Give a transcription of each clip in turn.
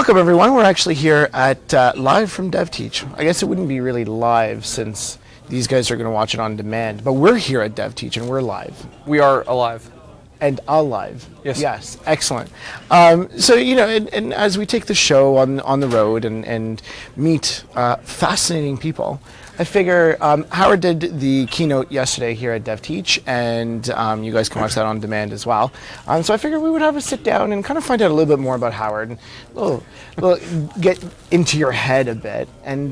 Welcome, everyone. We're actually here at live from DevTeach. I guess it wouldn't be really live since these guys are going to watch it on demand, but we're here at DevTeach and we're live. We are alive. And alive. Yes. Yes. Excellent. So, and as we take the show on the road and meet fascinating people, I figure Howard did the keynote yesterday here at DevTeach, and you guys can watch that on demand as well. So I figured we would have a sit down and kind of find out a little bit more about Howard, and get into your head a bit. And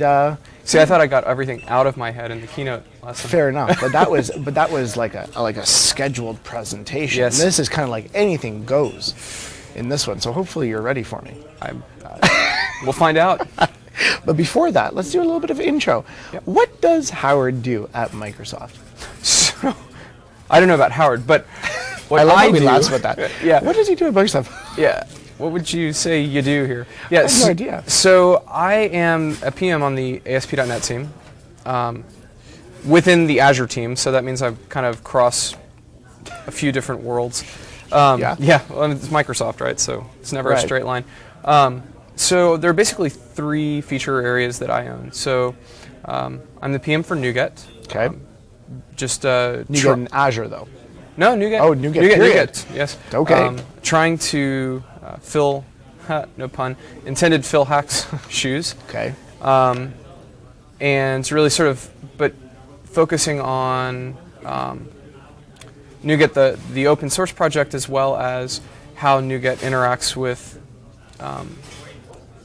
see, I thought I got everything out of my head in the keynote lesson. Fair enough, but that was like a scheduled presentation. Yes. And this is kind of like anything goes in this one. So hopefully you're ready for me. We'll find out. But before that, let's do a little bit of intro. Yep. What does Howard do at Microsoft? So, I don't know about Howard, but what I love how do... we laugh about that. Yeah. What does he do at Microsoft? Yeah. What would you say you do here? Yeah, I have no idea. So I am a PM on the ASP.NET team, within the Azure team, so that means I kind of cross a few different worlds. Yeah. Yeah, well, it's Microsoft, right? So it's never a Right. straight line. So there are basically three feature areas that I own. So I'm the PM for NuGet. Okay. NuGet in Azure, though. No, NuGet. Oh, NuGet, period. NuGet, yes. Okay. Trying to fill, no pun, intended Phil Hack's shoes. Okay. And really sort of, but focusing on NuGet, the open source project, as well as how NuGet interacts with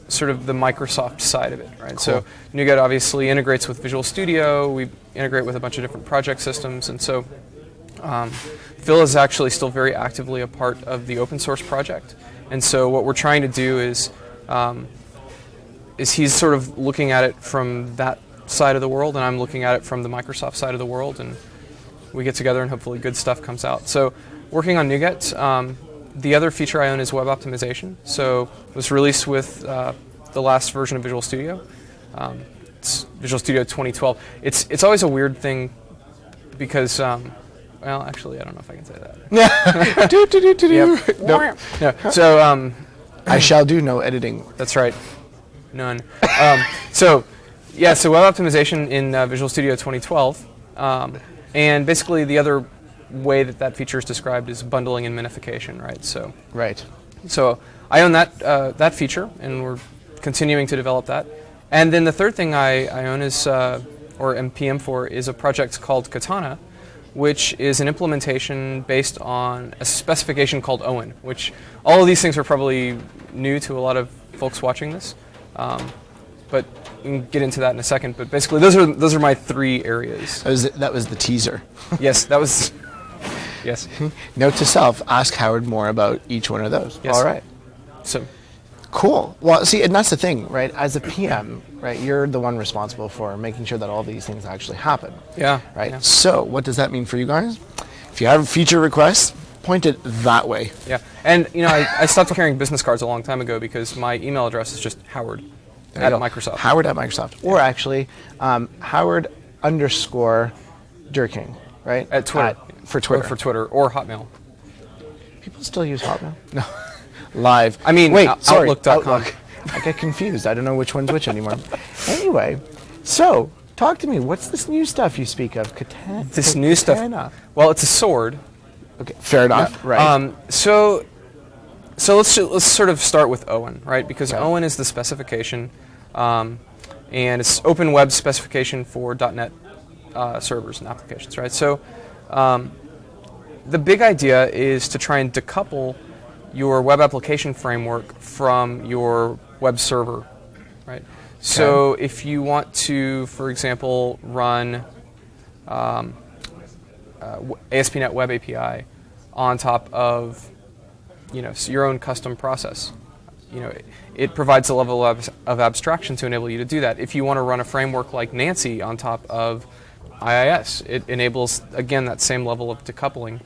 sort of the Microsoft side of it, right? Cool. So NuGet obviously integrates with Visual Studio. We integrate with a bunch of different project systems, and so Phil is actually still very actively a part of the open source project. And so what we're trying to do is he's sort of looking at it from that side of the world, and I'm looking at it from the Microsoft side of the world, and we get together and hopefully good stuff comes out. So working on NuGet. The other feature I own is web optimization. So it was released with the last version of Visual Studio. It's Visual Studio 2012. It's always a weird thing because, well, actually, I don't know if I can say that. Yep. No. So I shall do no editing. That's right. None. So web optimization in Visual Studio 2012. And basically the other way that feature is described is bundling and minification, right? So Right. So I own that feature, and we're continuing to develop that. And then the third thing I own is, or am PM for, is a project called Katana, which is an implementation based on a specification called Owen, which all of these things are probably new to a lot of folks watching this. But we can get into that in a second. But basically, those are my three areas. That was the teaser. Yes, that was. Yes. Note to self: ask Howard more about each one of those. Yes. All right. So. Cool. Well, see, and that's the thing, right? As a PM, right, you're the one responsible for making sure that all these things actually happen. Yeah. Right. Yeah. So, what does that mean for you guys? If you have feature requests, point it that way. Yeah. And I stopped carrying business cards a long time ago because my email address is just Howard at Microsoft. Howard at Microsoft, or actually, Howard _ Dierking, right? At Twitter. For Twitter. Or for Twitter or Hotmail. People still use Hotmail? No. Live. I mean, wait, sorry. Outlook.com. I get confused. I don't know which one's which anymore. Anyway, so talk to me. What's this new stuff you speak of? New stuff. Well, it's a sword. Okay, fair enough. Yeah. Right. So let's sort of start with Owen, right? Because right. Owen is the specification, and it's open web specification for .NET servers and applications, right? So the big idea is to try and decouple your web application framework from your web server, right? Okay. So if you want to, for example, run ASP.NET Web API on top of your own custom process, it provides a level of abstraction to enable you to do that. If you want to run a framework like Nancy on top of IIS, it enables, again, that same level of decoupling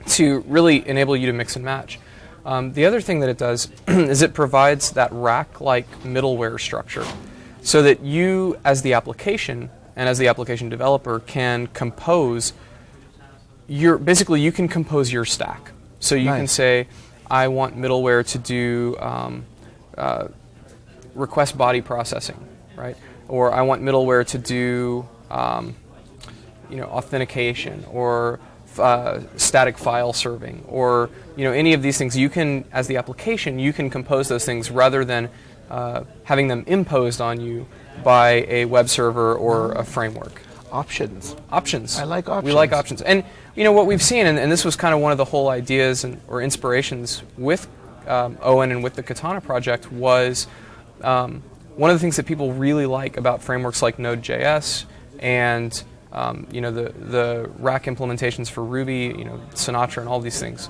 to really enable you to mix and match. The other thing that it does is it provides that rack-like middleware structure so that you, as the application and as the application developer, can compose basically you can compose your stack. So you can say, I want middleware to do request body processing, right? Or I want middleware to do authentication or static file serving, or any of these things. You can, as the application, you can compose those things rather than having them imposed on you by a web server or a framework. Options. Options. I like options. We like options. And what we've seen, and this was kind of one of the whole ideas or inspirations with Owen and with the Katana project, was one of the things that people really like about frameworks like Node.js and the rack implementations for Ruby, Sinatra and all these things,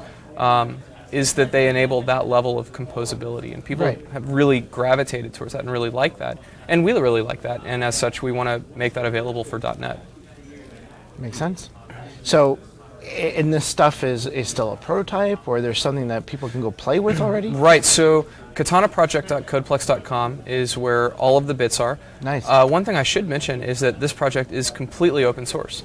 is that they enable that level of composability, and people have really gravitated towards that and really like that, and we really like that, and as such we want to make that available for .NET. Makes sense. So, and this stuff is still a prototype, or there's something that people can go play with already? Right, so katanaproject.codeplex.com is where all of the bits are. Nice. One thing I should mention is that this project is completely open source.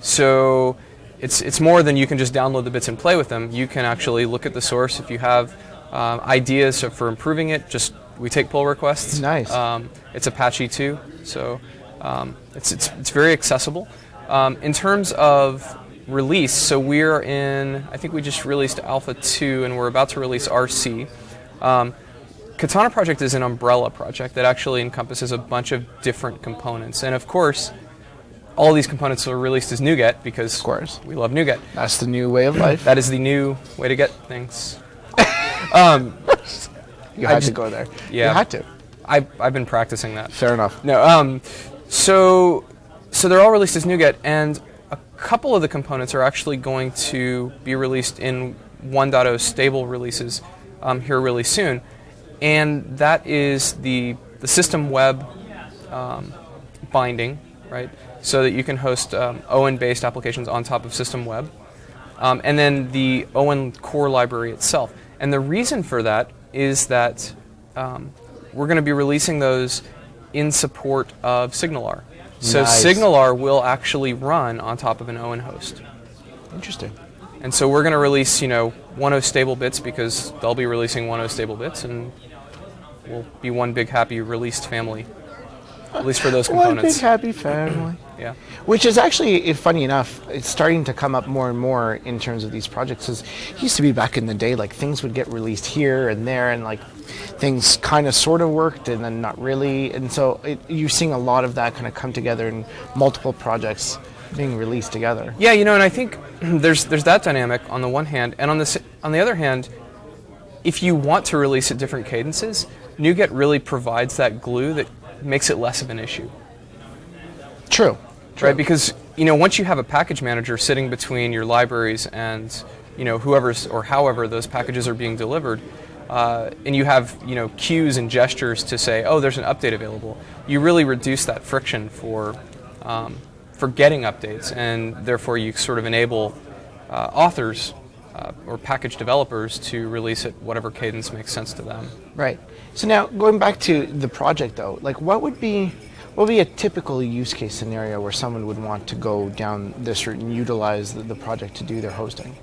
So it's more than you can just download the bits and play with them. You can actually look at the source. If you have ideas for improving it, we take pull requests. Nice. It's Apache too, so it's very accessible. In terms of release, so we're I think we just released Alpha 2 and we're about to release RC. Katana Project is an umbrella project that actually encompasses a bunch of different components. And of course, all these components are released as NuGet because of course we love NuGet. That's the new way of life. That is the new way to get things. You had to go there. Yeah. You had to. I've been practicing that. Fair enough. No. So they're all released as NuGet, and a couple of the components are actually going to be released in 1.0 stable releases here really soon, and that is the system web binding, right? So that you can host Owen-based applications on top of system web, and then the Owen core library itself. And the reason for that is that we're going to be releasing those in support of SignalR. So Nice. SignalR will actually run on top of an Owen host. Interesting. And so we're going to release, 1.0 stable bits because they'll be releasing 1.0 stable bits, and we'll be one big happy released family, at least for those components. One big happy family. Yeah. Which is actually, funny enough, it's starting to come up more and more in terms of these projects. It used to be back in the day, like things would get released here and there, and like things kind of sort of worked and then not really. And so you're seeing a lot of that kind of come together in multiple projects being released together. Yeah, and I think there's that dynamic on the one hand, and on the other hand, if you want to release at different cadences, NuGet really provides that glue that makes it less of an issue. True. Right, because once you have a package manager sitting between your libraries and whoever's or however those packages are being delivered, and you have cues and gestures to say, oh, there's an update available, you really reduce that friction for getting updates, and therefore you sort of enable authors or package developers to release at whatever cadence makes sense to them. Right. So now going back to the project though, like what would be a typical use case scenario where someone would want to go down this route and utilize the project to do their hosting?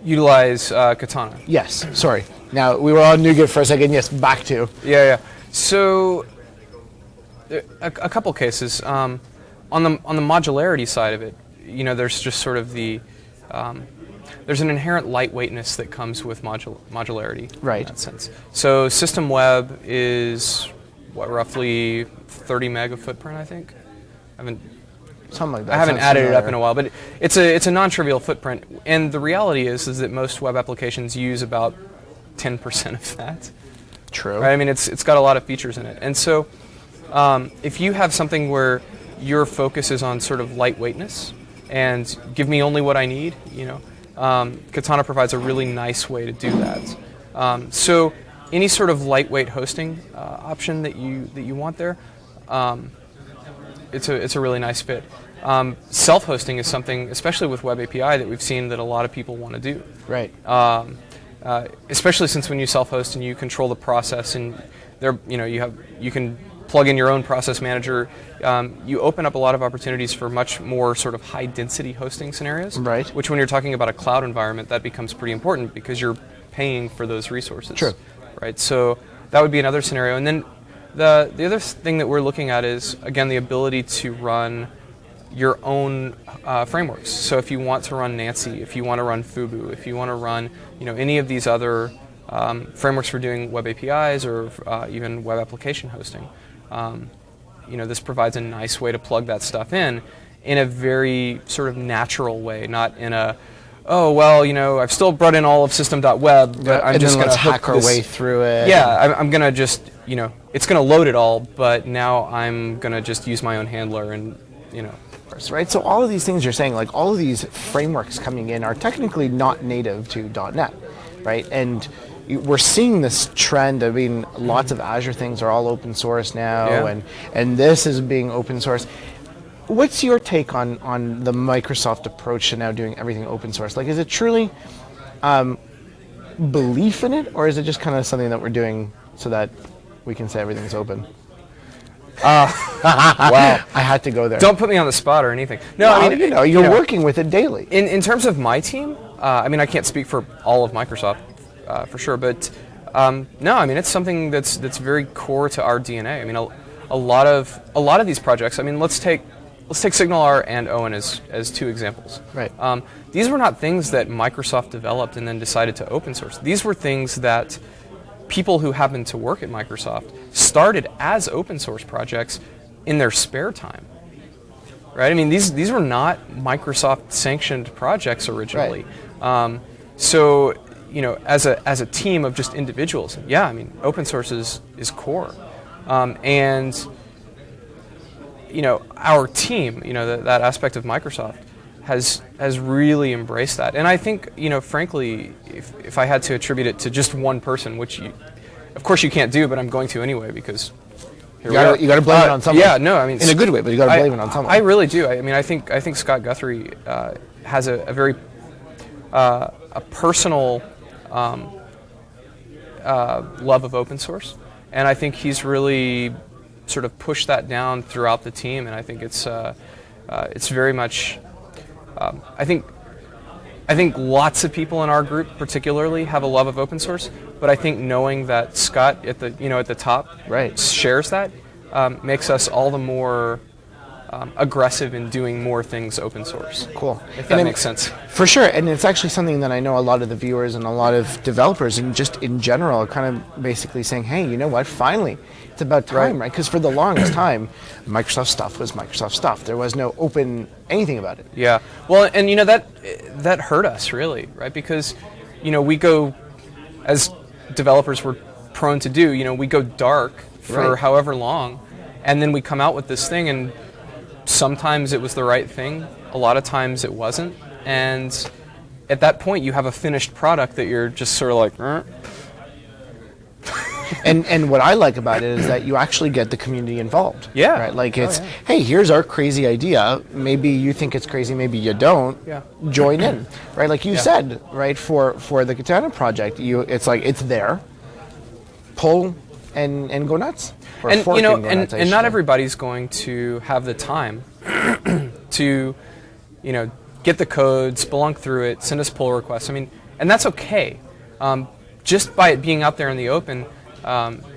Utilize Katana. Yes, sorry. Now, we were on NuGet for a second. Yes, back to. Yeah. So, a couple cases. On the modularity side of it, there's just sort of there's an inherent lightweightness that comes with modularity. Right. In that sense. So, system web is roughly 30 meg of footprint, I think. Something like that. I haven't Sounds added it up familiar. in a while, but it's a non-trivial footprint. And the reality is that most web applications use about 10% of that. True. Right? I mean, it's got a lot of features in it. And so if you have something where your focus is on sort of lightweightness and give me only what I need, Katana provides a really nice way to do that. So any sort of lightweight hosting option that you want there, it's a really nice fit. Self-hosting is something, especially with Web API, that we've seen that a lot of people want to do. Right. Especially since when you self-host and you control the process, and you can plug in your own process manager, you open up a lot of opportunities for much more sort of high-density hosting scenarios. Right. Which, when you're talking about a cloud environment, that becomes pretty important because you're paying for those resources. True. Right. So that would be another scenario. And then the other thing that we're looking at is, again, the ability to run your own frameworks. So if you want to run Nancy, if you want to run Fubu, if you want to run any of these other frameworks for doing web APIs or even web application hosting, this provides a nice way to plug that stuff in a very sort of natural way, not in a, oh, well, I've still brought in all of system.web, but I'm just going to hack our way through it. Yeah, I'm going to just, it's going to load it all, but now I'm going to just use my own handler and, Right, so all of these things you're saying, like all of these frameworks coming in are technically not native to .NET, right? And we're seeing this trend. I mean, lots of Azure things are all open source now, and this is being open source. What's your take on the Microsoft approach to now doing everything open source? Like, is it truly belief in it, or is it just kind of something that we're doing so that we can say everything's open? Wow. I had to go there. Don't put me on the spot or anything. No, well, I mean, you're working with it daily. In terms of my team, I mean, I can't speak for all of Microsoft for sure, but no, I mean, it's something that's very core to our DNA. I mean, a lot of these projects. I mean, let's take SignalR and Owen as two examples. Right. These were not things that Microsoft developed and then decided to open source. These were things that people who happened to work at Microsoft started as open source projects in their spare time, right? I mean, these were not Microsoft sanctioned projects originally. Right. So, as a team of just individuals, yeah, I mean, open source is core, and our team, that aspect of Microsoft has really embraced that. And I think, frankly, if I had to attribute it to just one person, which of course you can't do, but I'm going to anyway because you got to blame it on someone. Yeah, no, I mean, in a good way, but you got to blame it on someone. I really do. I mean, I think Scott Guthrie has a very a personal love of open source, and I think he's really sort of pushed that down throughout the team, and I think it's very much. I think lots of people in our group, particularly, have a love of open source. But I think knowing that Scott at the top shares that makes us all the more aggressive in doing more things open source. Cool. If that makes sense. For sure, and it's actually something that I know a lot of the viewers and a lot of developers and just in general are kind of basically saying, hey, you know what, finally, it's about time, right? Because for the longest time, Microsoft stuff was Microsoft stuff. There was no open anything about it. Yeah, well, and that hurt us really, right? Because, we go, as developers we're prone to do, we go dark for however long, and then we come out with this thing, and sometimes it was the right thing, a lot of times it wasn't, and at that point you have a finished product that you're just sort of like, And what I like about it is that you actually get the community involved. Yeah. Right? Like hey, here's our crazy idea. Maybe you think it's crazy, maybe you don't. Yeah. Join in. Right? Like you said, right, for the Katana project, it's like it's there. Pull and go nuts. Or and nuts, and not everybody's going to have the time to get the code, spelunk through it, send us pull requests. I mean, and that's okay. Just by it being out there in the open,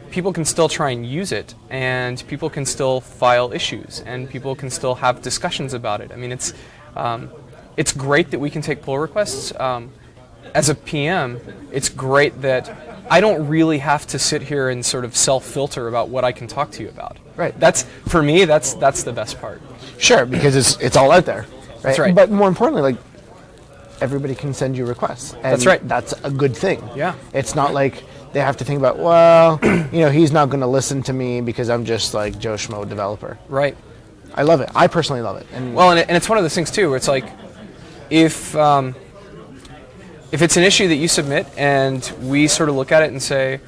people can still try and use it, and people can still file issues, and people can still have discussions about it. I mean, it's great that we can take pull requests. As a PM, it's great that I don't really have to sit here and sort of self-filter about what I can talk to you about. Right. For me, that's the best part. Sure, because it's all out there. Right? That's right. But more importantly, like, everybody can send you requests. And that's right. That's a good thing. Yeah. It's not like they have to think about, well, he's not going to listen to me because I'm just like Joe Schmo developer. Right. I love it. I personally love it. And it's one of those things too, where it's like, if it's an issue that you submit and we sort of look at it and say,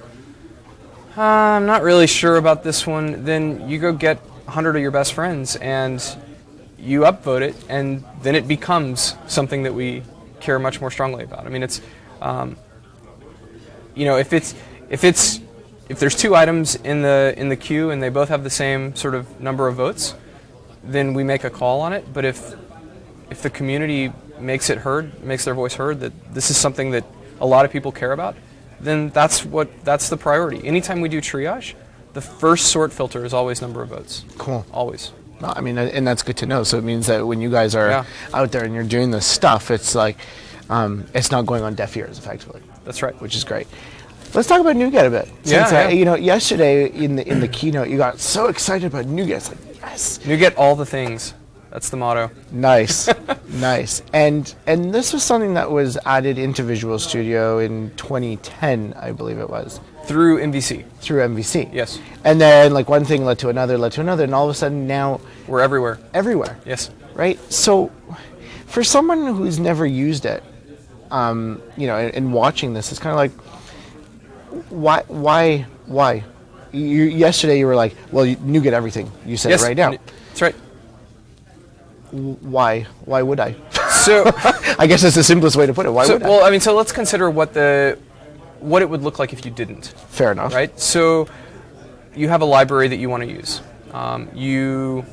I'm not really sure about this one, then you go get 100 of your best friends and you upvote it, and then it becomes something that we care much more strongly about. I mean, it's if there's two items in the queue and they both have the same sort of number of votes, then we make a call on it. But if the community makes their voice heard, that this is something that a lot of people care about, then that's the priority. Anytime we do triage, the first sort filter is always number of votes. Cool. Always. No, I mean, and that's good to know. So it means that when you guys are Yeah. out there and you're doing this stuff, it's like it's not going on deaf ears, effectively. That's right. Which is great. Let's talk about NuGet a bit. Yeah, Since, yeah. Yesterday in the keynote, you got so excited about NuGet. It's like, yes. NuGet all the things. That's the motto. Nice, nice. And this was something that was added into Visual Studio in 2010, I believe it was. Through MVC. Through MVC. Yes. And then like one thing led to another, and all of a sudden now We're everywhere. everywhere. Yes. Right? So for someone who's never used it, and watching this, it's kind of like, why? Yesterday you were like, well, NuGet everything. You said Yes. it right now. That's right. Why would I? So, I guess that's the simplest way to put it. Why would I? well, I mean, so let's consider what it would look like if you didn't. Fair enough. Right? So you have a library that you want to use. You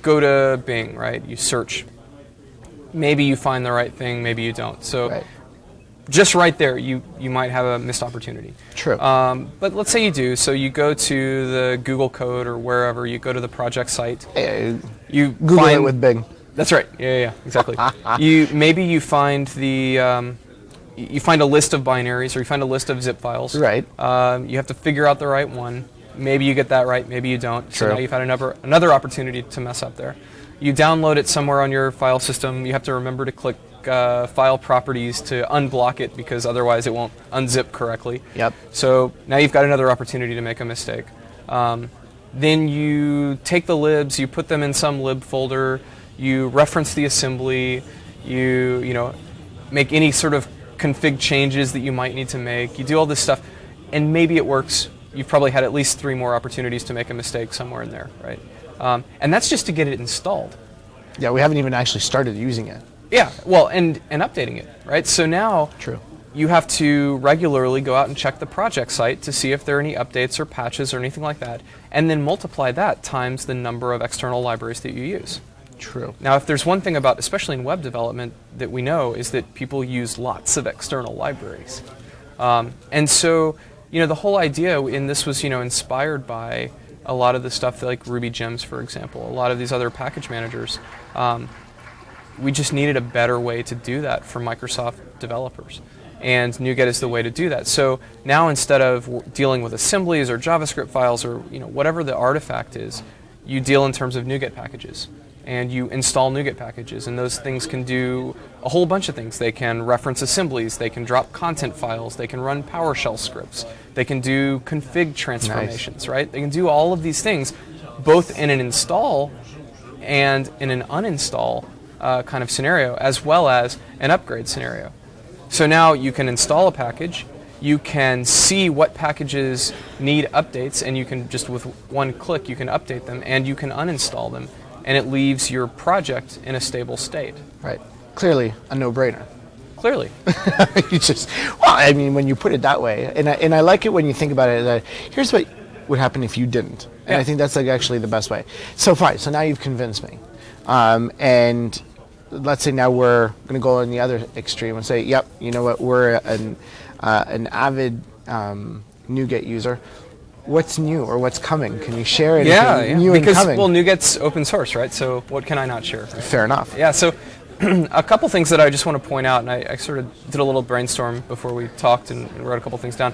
go to Bing, right? You search. Maybe you find the right thing, maybe you don't. So Right. just right there, you might have a missed opportunity. True. But let's say you do. So you go to the Google Code or wherever, you go to the project site. You Google find, it with Bing. That's right. Yeah, exactly. You find you find a list of binaries, or you find a list of zip files. Right. You have to figure out the right one. Maybe you get that right, maybe you don't. So True. now you've had another opportunity to mess up there. You download it somewhere on your file system. You have to remember to click file properties to unblock it, because otherwise it won't unzip correctly. Yep. So now you've got another opportunity to make a mistake. Then you take the libs, you put them in some lib folder, you reference the assembly, you make any sort of config changes that you might need to make. You do all this stuff, and maybe it works. You've probably had at least 3 more opportunities to make a mistake somewhere in there, right? And that's just to get it installed. Yeah, we haven't even actually started using it. Yeah, well, and updating it, right? So now True. you have to regularly go out and check the project site to see if there are any updates or patches or anything like that, and then multiply that times the number of external libraries that you use. True. Now, if there's one thing about, especially in web development, that we know is that people use lots of external libraries. And so, the whole idea in this was, inspired by a lot of the stuff like Ruby Gems, for example, a lot of these other package managers. We just needed a better way to do that for Microsoft developers. And NuGet is the way to do that. So now, instead of dealing with assemblies or JavaScript files or whatever the artifact is, you deal in terms of NuGet packages. And you install NuGet packages, and those things can do a whole bunch of things. They can reference assemblies, they can drop content files, they can run PowerShell scripts, they can do config transformations, right? They can do all of these things, both in an install and in an uninstall kind of scenario, as well as an upgrade scenario. So now you can install a package, you can see what packages need updates, and you can just with one click you can update them, and you can uninstall them, and it leaves your project in a stable state. Right. Clearly a no-brainer. Clearly. When you put it that way, and I like it when you think about it, that here's what would happen if you didn't. And I think that's actually the best way. So fine, so now you've convinced me. And let's say now we're going to go on the other extreme and say, yep, you know what, we're an avid NuGet user. What's new or what's coming? Can you share anything new because, and coming? Well, NuGet's open source, right? So what can I not share? Fair enough. Yeah, so a couple things that I just want to point out, and I sort of did a little brainstorm before we talked and wrote a couple things down.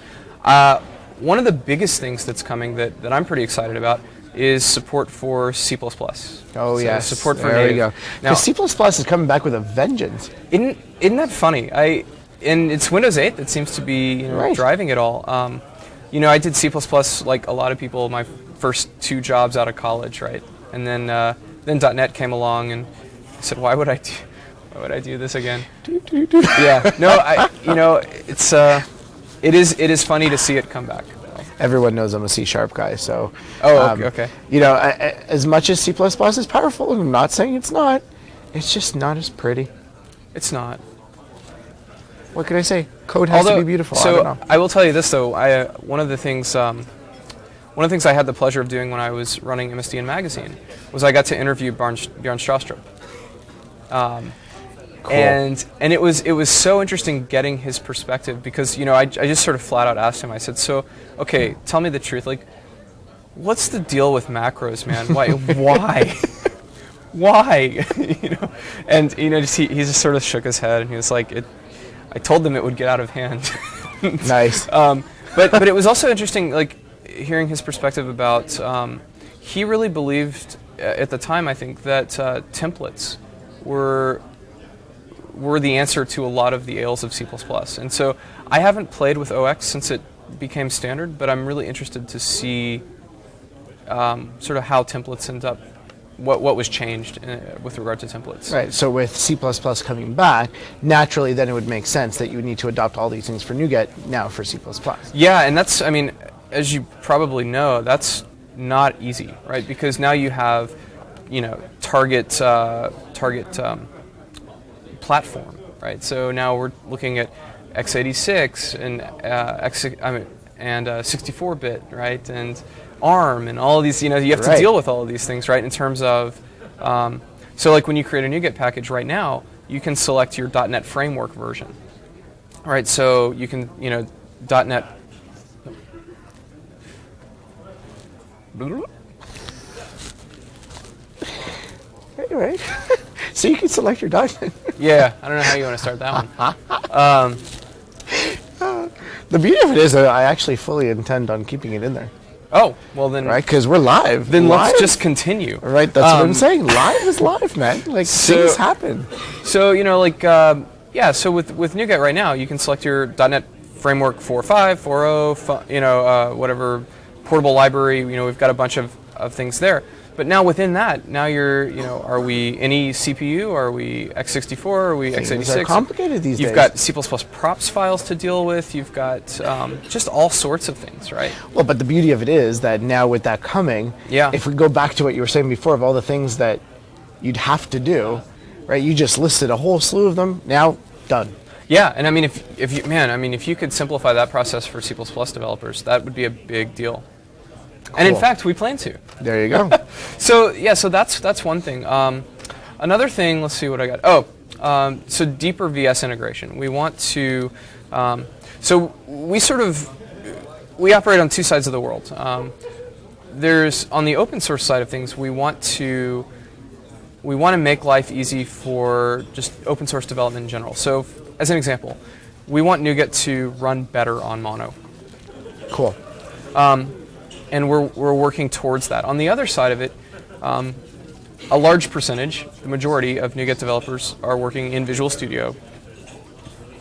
One of the biggest things that's coming that I'm pretty excited about is support for C++. Oh, so yes. Support for there native. you go. Now, C++ is coming back with a vengeance. Isn't that funny? And it's Windows 8 that seems to be right. driving it all. I did C++ like a lot of people my first 2 jobs out of college, right? And then .NET came along, and I said, why would I do this again? Yeah. No, it is funny to see it come back. Everyone knows I'm a C# guy, so. Oh, okay. As much as C++ is powerful, I'm not saying it's not. It's just not as pretty. It's not. What can I say? Code has to be beautiful. So I don't know. I will tell you this though. One of the things I had the pleasure of doing when I was running MSDN Magazine was I got to interview Bjorn Strastrup. And it was so interesting getting his perspective because I just sort of flat out asked him. I said, so okay, tell me the truth. Like, what's the deal with macros, man? Why? Why? And he just sort of shook his head and he was like, I told them it would get out of hand. Nice. But it was also interesting, like hearing his perspective about. He really believed at the time, I think, that templates were the answer to a lot of the ails of C++. And so I haven't played with OX since it became standard, but I'm really interested to see sort of how templates end up, what was changed with regard to templates. Right, so with C++ coming back, naturally then it would make sense that you would need to adopt all these things for NuGet now for C++. Yeah, and that's, I mean, as you probably know, that's not easy, right? Because now you have, target platform, right? So now we're looking at x86 and 64-bit, right? And ARM and all of these, you have to deal with all of these things, right? In terms of, so like when you create a NuGet package right now, you can select your .NET framework version, right? So you can, .NET. Right. So you can select your .NET. Yeah, I don't know how you want to start that one. The beauty of it is that I actually fully intend on keeping it in there. Oh, well then. Right, because we're live. Then live? Let's just continue. Right, that's what I'm saying. Live is live, man. Like, things happen. So, so with NuGet right now, you can select your .NET Framework 4.5, 4.0, whatever portable library. We've got a bunch of things there. But now within that, now you're, are we any CPU? Are we x64? Are we x86? Things are complicated these days. You've got C++ props files to deal with. You've got just all sorts of things, right? Well, but the beauty of it is that now with that coming, if we go back to what you were saying before of all the things that you'd have to do, right? You just listed a whole slew of them. Now, done. Yeah, and I mean, if you could simplify that process for C++ developers, that would be a big deal. Cool. And in fact, we plan to. There you go. So that's one thing. Another thing, let's see what I got. So deeper VS integration. We want to. So we operate on two sides of the world. There's on the open source side of things. We want to make life easy for just open source development in general. So as an example, we want NuGet to run better on Mono. Cool. And we're working towards that. On the other side of it, a large percentage, the majority of NuGet developers are working in Visual Studio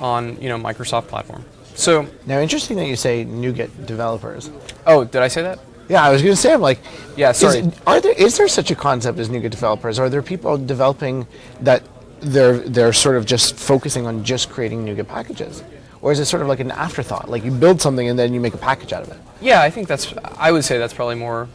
on Microsoft platform. So now, interesting that you say NuGet developers. Oh, did I say that? Yeah, I was going to say, I'm like, yeah, sorry. Is there such a concept as NuGet developers? Are there people developing that they're sort of just focusing on just creating NuGet packages? Or is it sort of like an afterthought? Like you build something and then you make a package out of it? Yeah, I think I would say that's probably more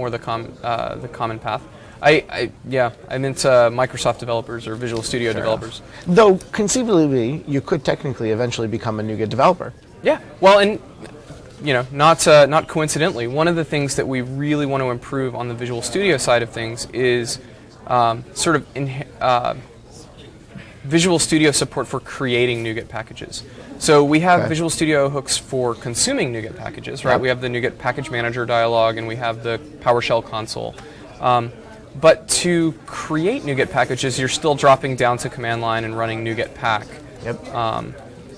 the common path. I meant Microsoft developers or Visual Studio developers. Though conceivably, you could technically eventually become a NuGet developer. Yeah, well, and not coincidentally, one of the things that we really want to improve on the Visual Studio side of things is Visual Studio support for creating NuGet packages. So we have Visual Studio hooks for consuming NuGet packages, right? Yep. We have the NuGet package manager dialog, and we have the PowerShell console. But to create NuGet packages, you're still dropping down to command line and running NuGet pack. Yep.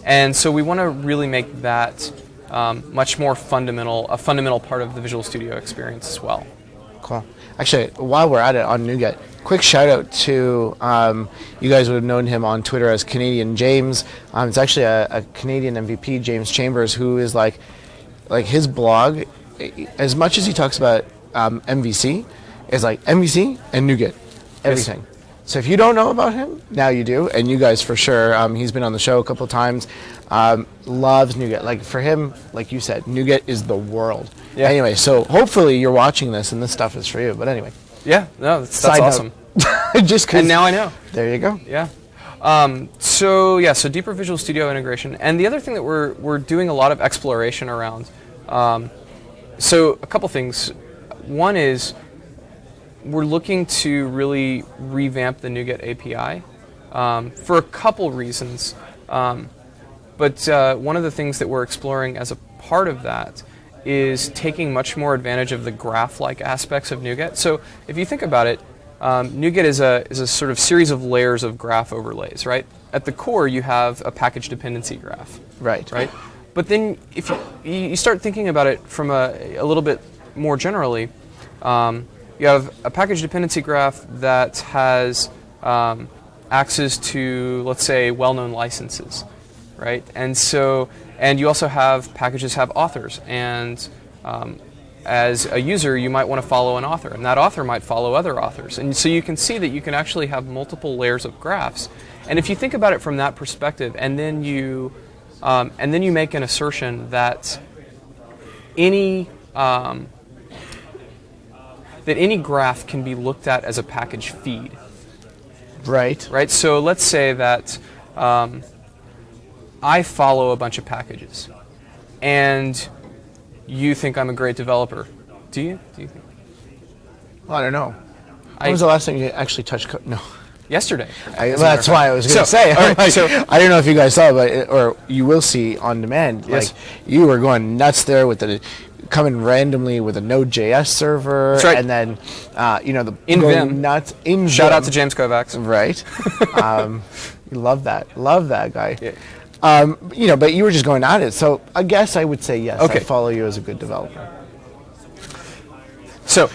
And so we want to really make that much more a fundamental part of the Visual Studio experience as well. Cool. Actually, while we're at it on NuGet, quick shout out to, you guys would have known him on Twitter as Canadian James. It's actually a Canadian MVP, James Chambers, who is like his blog, as much as he talks about MVC, is like MVC and NuGet, everything. Yes. So if you don't know about him, now you do, and you guys for sure. He's been on the show a couple of times. Loves NuGet. Like for him, like you said, NuGet is the world. Yeah. Anyway, so hopefully you're watching this and this stuff is for you. But anyway. Yeah, no, that's awesome. Just 'cause and now I know. There you go. Yeah. So deeper Visual Studio integration, and the other thing that we're doing a lot of exploration around. So a couple things. One is we're looking to really revamp the NuGet API for a couple reasons. But one of the things that we're exploring as a part of that is taking much more advantage of the graph-like aspects of NuGet. So if you think about it, NuGet is a sort of series of layers of graph overlays, right? At the core, you have a package dependency graph. Right. Right? But then if you start thinking about it from a little bit more generally, you have a package dependency graph that has access to, let's say, well-known licenses, right? And you also have packages have authors, and as a user, you might want to follow an author, and that author might follow other authors. And so you can see that you can actually have multiple layers of graphs. And if you think about it from that perspective, and then you make an assertion that any graph can be looked at as a package feed. Right. Right. So let's say that I follow a bunch of packages, and you think I'm a great developer. Do you? Do you think? Well, I don't know. When was the last time you actually touched code? No. Yesterday. That's why I was going to say. Right, I don't know if you guys saw, but or you will see on demand. Yes. Like you were going nuts there with coming randomly with a Node.js server, That's right. and then In going Vim. nuts in Shout Vim. out to James Kovacs. Right. You love that guy. Yeah. But you were just going at it. So I guess I would say yes. Okay. I follow you as a good developer. So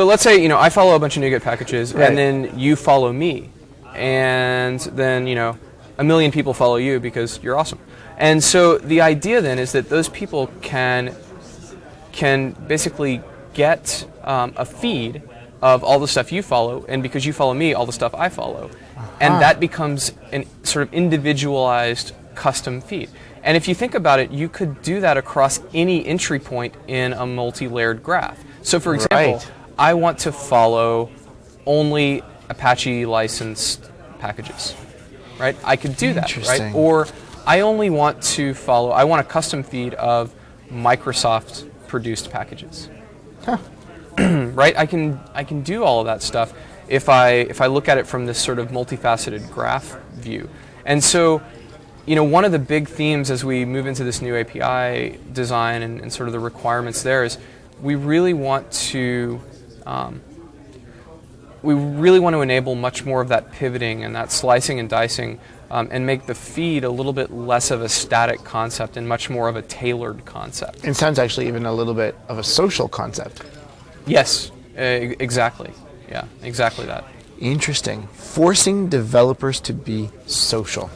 let's say I follow a bunch of NuGet packages, Right. and then you follow me, and then a million people follow you because you're awesome. And so the idea then is that those people can basically get a feed of all the stuff you follow, and because you follow me, all the stuff I follow, and that becomes an sort of individualized custom feed. And if you think about it, you could do that across any entry point in a multi-layered graph. So for example, Right. I want to follow only Apache licensed packages, right? I could do that, right? Interesting. Or I only want to follow, I want a custom feed of Microsoft produced packages. Huh. Right? I can do all of that stuff if I look at it from this sort of multifaceted graph view. And so, one of the big themes as we move into this new API design and sort of the requirements there is we really want to enable much more of that pivoting and that slicing and dicing, and make the feed a little bit less of a static concept and much more of a tailored concept. It sounds actually even a little bit of a social concept. Yes, exactly. Yeah, exactly that. Interesting. Forcing developers to be social.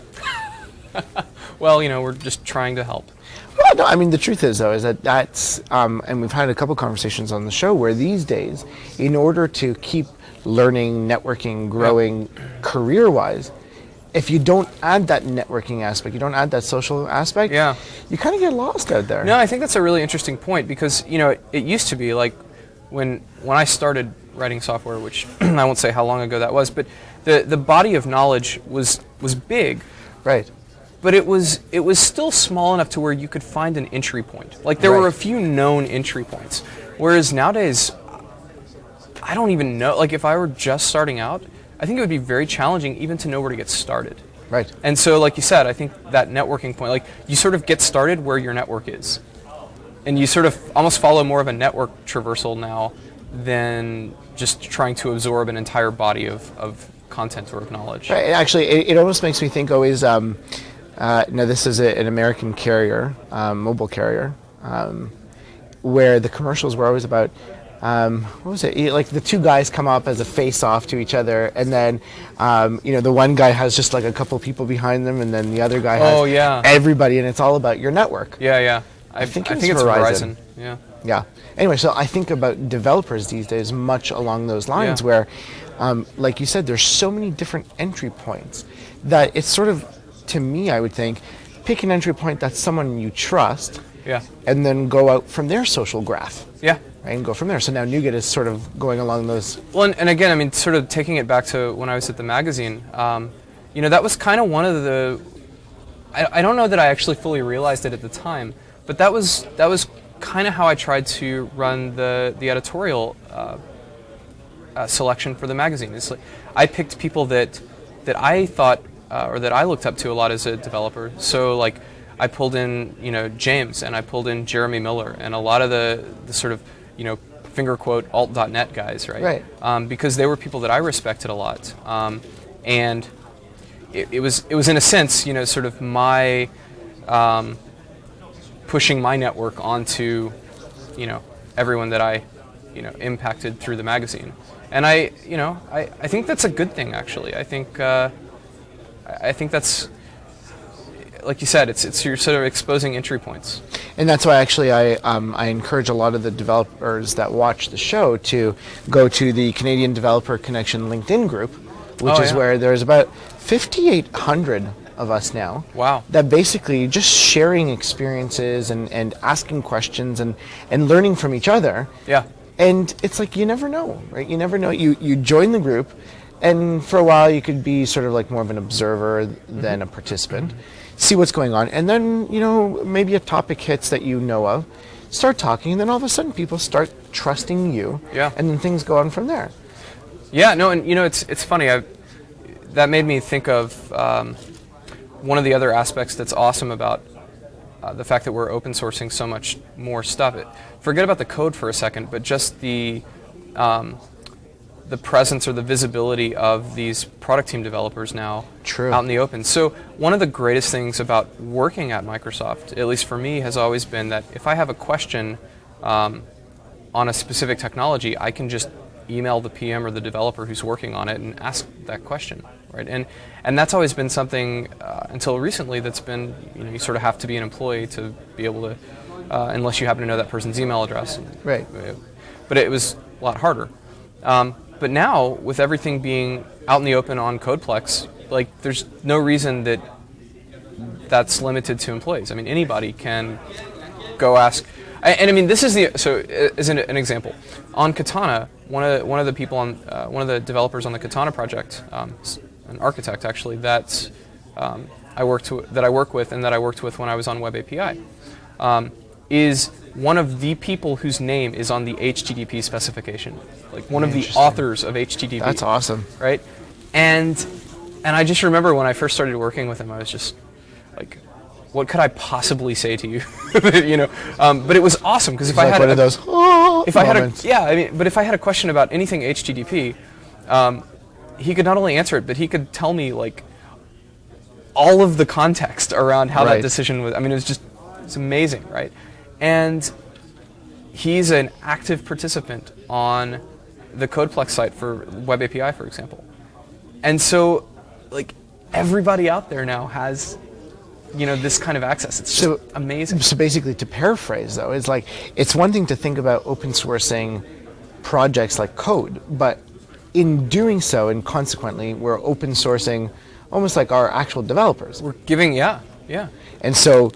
Well, we're just trying to help. Well, no, I mean, the truth is, though, is that's, and we've had a couple conversations on the show where these days, in order to keep learning, networking, growing career-wise, if you don't add that networking aspect, you don't add that social aspect, you kind of get lost out there. No, I think that's a really interesting point because, it used to be like when I started writing software, which I won't say how long ago that was, but the body of knowledge was big. Right. But it was still small enough to where you could find an entry point. Like there were a few known entry points. Whereas nowadays, I don't even know. Like if I were just starting out, I think it would be very challenging even to know where to get started. Right. And so, like you said, I think that networking point, like you sort of get started where your network is. And you sort of almost follow more of a network traversal now than just trying to absorb an entire body of content or of knowledge. Right. Actually, it almost makes me think always, this is an American carrier, mobile carrier, where the commercials were always about, what was it? Like the two guys come up as a face-off to each other, and then, the one guy has just like a couple people behind them, and then the other guy has everybody, and it's all about your network. Yeah. I think it's Verizon. Yeah. Yeah. Anyway, so I think about developers these days much along those lines where, like you said, there's so many different entry points that it's sort of, to me, I would think, pick an entry point that's someone you trust, and then go out from their social graph. Yeah. Right, and go from there. So now NuGet is sort of going along those. Well, and again, I mean, sort of taking it back to when I was at the magazine, that was kind of one of the, I don't know that I actually fully realized it at the time, but that was kind of how I tried to run the editorial selection for the magazine. It's like I picked people that that I thought or that I looked up to a lot as a developer. So like I pulled in James, and I pulled in Jeremy Miller, and a lot of the sort of finger quote alt.net guys, right? Because they were people that I respected a lot, and it was in a sense sort of my pushing my network onto everyone that I impacted through the magazine. And I think that's a good thing, actually. I think that's, like you said, it's you're sort of exposing entry points. And that's why actually I encourage a lot of the developers that watch the show to go to the Canadian Developer Connection LinkedIn group, which is where there's about 5,800 of us now. Wow. That basically just sharing experiences and asking questions and learning from each other. Yeah. And it's like, you never know, right? You never know. You join the group, and for a while you could be sort of like more of an observer than a participant, see what's going on. And then, maybe a topic hits that you know of, start talking, and then all of a sudden people start trusting you. Yeah. And then things go on from there. Yeah, no, and it's funny. That made me think of one of the other aspects that's awesome about the fact that we're open sourcing so much more stuff. Forget about the code for a second, but just the presence or the visibility of these product team developers now out in the open. So one of the greatest things about working at Microsoft, at least for me, has always been that if I have a question on a specific technology, I can just email the PM or the developer who's working on it and ask that question, right? And that's always been something until recently that's been, you sort of have to be an employee to be able to, unless you happen to know that person's email address. Right. But it was a lot harder. But now, with everything being out in the open on Codeplex, like there's no reason that that's limited to employees. I mean, anybody can go ask. And I mean, this is as an example, on Katana, one of the people on one of the developers on the Katana project, an architect actually, that I work with and that I worked with when I was on Web API, is one of the people whose name is on the HTTP specification, like one of the authors of HTTP. That's awesome, right? And I just remember when I first started working with him, I was just like, what could I possibly say to you? But it was awesome because if I had one of those moments. But if I had a question about anything HTTP, he could not only answer it, but he could tell me like all of the context around how that decision was. I mean, it's amazing, right? And he's an active participant on the Codeplex site for Web API, for example. And so, like, everybody out there now has this kind of access. It's just amazing. So basically, to paraphrase, though, is like, it's one thing to think about open sourcing projects like code, but in doing so, and consequently, we're open sourcing almost like our actual developers. We're giving, yeah. And so,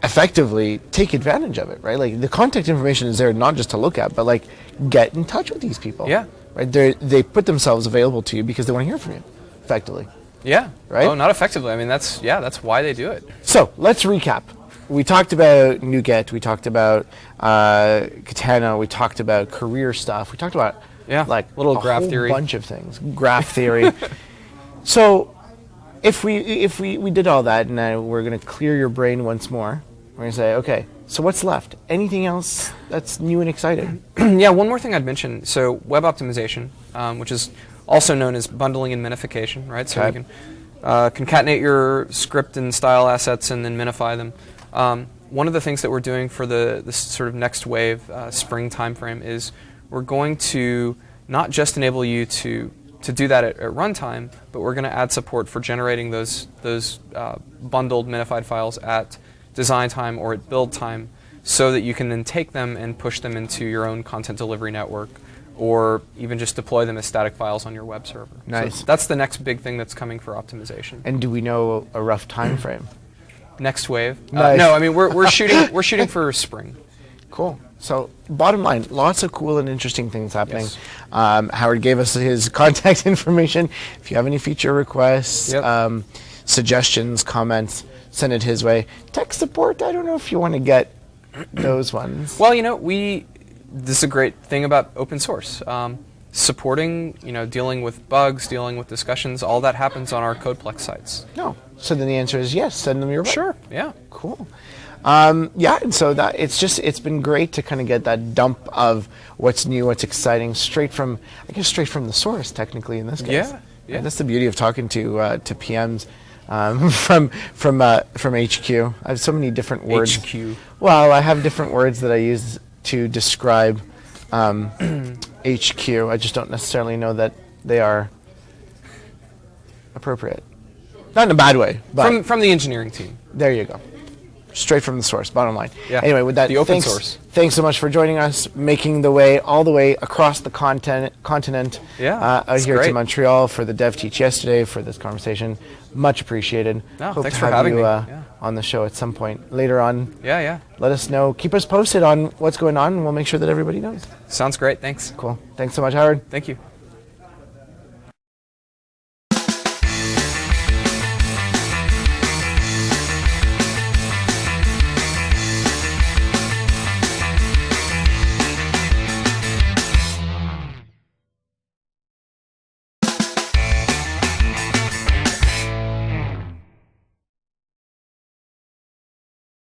effectively, take advantage of it, right? Like, the contact information is there not just to look at, but like, get in touch with these people. Yeah. Right? They put themselves available to you because they want to hear from you, effectively. Yeah. Right? Oh, not effectively. I mean, that's why they do it. So let's recap. We talked about NuGet. We talked about Katana. We talked about career stuff. We talked about like little a graph whole theory, bunch of things. Graph theory. So if we did all that, and now we're going to clear your brain once more. We're going to say, okay, so what's left? Anything else that's new and exciting? Yeah, one more thing I'd mention. So web optimization, which is also known as bundling and minification, right? So you can concatenate your script and style assets and then minify them. One of the things that we're doing for this sort of next wave, spring timeframe, is we're going to not just enable you to do that at runtime, but we're going to add support for generating those bundled minified files at design time or at build time, so that you can then take them and push them into your own content delivery network, or even just deploy them as static files on your web server. Nice. So that's the next big thing that's coming for optimization. And do we know a rough time frame? Next wave? Nice. No, I mean we're shooting for spring. Cool. So bottom line, lots of cool and interesting things happening. Yes. Howard gave us his contact information. If you have any feature requests, suggestions, comments, send it his way. Tech support, I don't know if you want to get those ones. Well, this is a great thing about open source. supporting, dealing with bugs, dealing with discussions, all that happens on our Codeplex sites. No. So then the answer is yes, send them your way. Sure, yeah. Cool. And so that it's been great to kind of get that dump of what's new, what's exciting, straight from the source, technically, in this case. Yeah. And that's the beauty of talking to PMs from HQ. I have so many different words. HQ. Well, I have different words that I use to describe HQ. I just don't necessarily know that they are appropriate. Not in a bad way, but From the engineering team. there you go. Straight from the source, bottom line. Yeah. Anyway, with that, The open source. Thanks so much for joining us, making the way all the way across the continent Yeah, out it's here to great. Montreal for the DevTeach yesterday, for this conversation. Much appreciated. No, Hope thanks to for have having you me. Yeah. on the show at some point later on. Yeah. Let us know. Keep us posted on what's going on, and we'll make sure that everybody knows. Sounds great. Thanks. Cool. Thanks so much, Howard. Thank you.